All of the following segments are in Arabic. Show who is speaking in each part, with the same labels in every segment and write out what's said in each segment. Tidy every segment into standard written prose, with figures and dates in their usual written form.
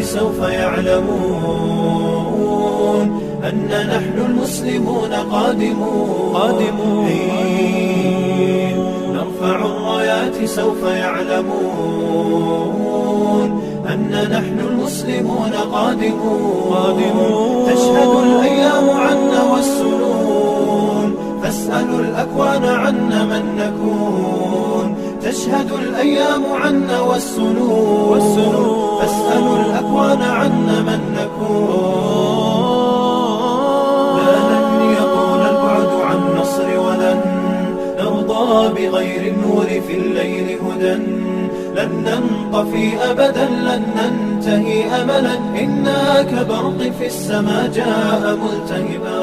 Speaker 1: سوف يعلمون أن نحن المسلمون قادمون. نرفع الرايات سوف يعلمون أن نحن المسلمون قادمون. تشهد الأيام عنا والسنون فاسألوا الأكوان عنا من نكون. تشهد الأيام عنا والسنون فاسألوا الأكوان عنا من نكون. لا لن يطول البعد عن نصر ولن نرضى بغير النور في الليل هدى. لن ننطفي أبدا لن ننتهي أملا إنا كبرق في السماء جاء ملتهبا.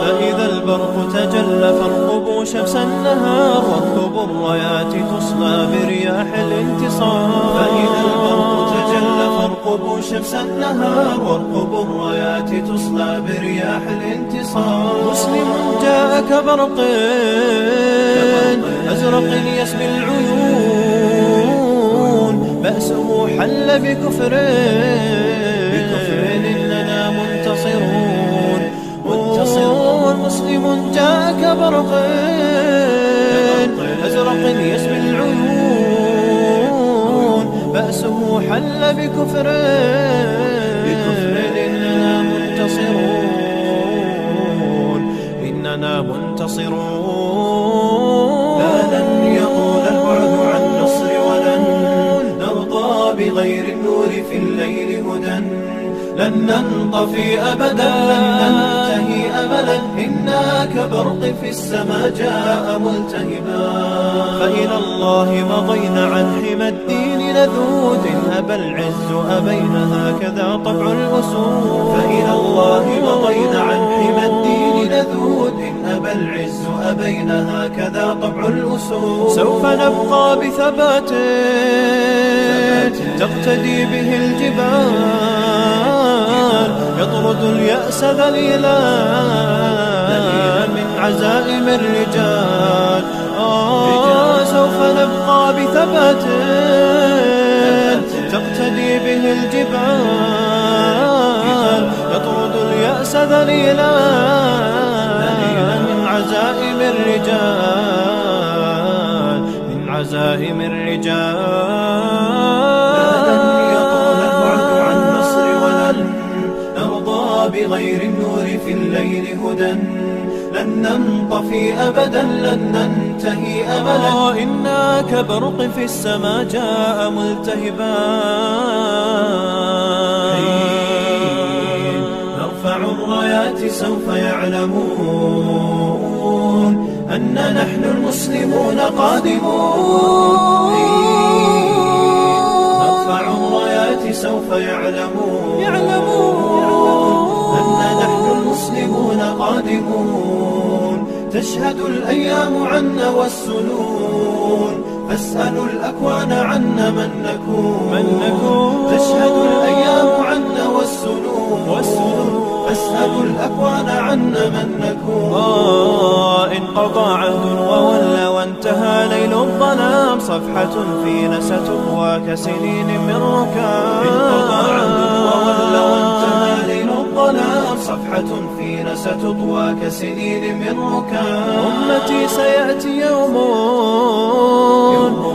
Speaker 2: فإذا البرق تجلى فارقبوا شمس النهار واطلبوا الرايات تصلى برياح الانتصار.
Speaker 1: فإذا البرق تجلى فارقبوا شمس النهار وارقبوا الرايات تصلى برياح الانتصار.
Speaker 2: مسلم جاء كبرق أزرق يسبي العيون بأسه حل بكفر إننا منتصرون. مسلم جاء كبرق أزرق يسبي العيون بأسه حل بكفر إننا منتصرون.
Speaker 1: لا لن يطول البعد عن نصر ولن نرضى بغير النور في الليل هدى. لن ننطفي أبدا لن ننتهي أملا إنا كبرق في السماء جاء ملتهبا.
Speaker 2: فإلى الله مضينا عن حمى الدين لذود أبى العز أبين هكذا طبع الأسود.
Speaker 1: فإلى الله مضينا عن حمى الدين لذود أبى العز أبين هكذا طبع الأسود.
Speaker 2: سوف نبقى بثبات تقتدي به الجبال يطرد اليأس ذليلا من عزائم الرجال. سوف نبقى بثبات تقتدي به الجبال يطرد اليأس ذليلا من عزائم الرجال
Speaker 1: بغير النور في الليل هدى. لن ننطفي أبدا لن ننتهي أملا
Speaker 2: إنا كبرق في السماء جاء ملتهبا.
Speaker 1: نرفع الرايات سوف يعلمون أن نحن المسلمون قادمون. نرفع الرايات سوف يعلمون أن نحن المسلمون قادمون. تشهد الأيام عنا والسنون فاسألوا الأكوان عنا من نكون. تشهد الأيام عنا والسنون فاسألوا الأكوان عنا من نكون.
Speaker 2: انقضى عهد وولى وانتهى ليل الظلام صفحة فينا ستطوى كسنين من ركام.
Speaker 1: انقضى عهد وولى وانتهى ليل الظلام صفحة فينا ستطوى كسنين من ركام.
Speaker 2: أمتي سيأتي يوم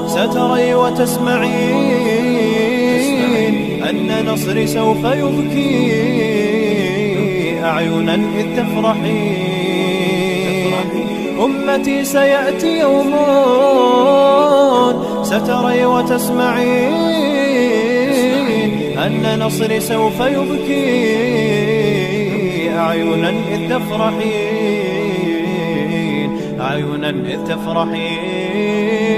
Speaker 2: ستري وتسمعين أن نصري سوف يبكي أعينا إذ تفرحين. أمتي سيأتي يوم ستري وتسمعين أن نصري سوف يبكي أعينا إذ تفرحين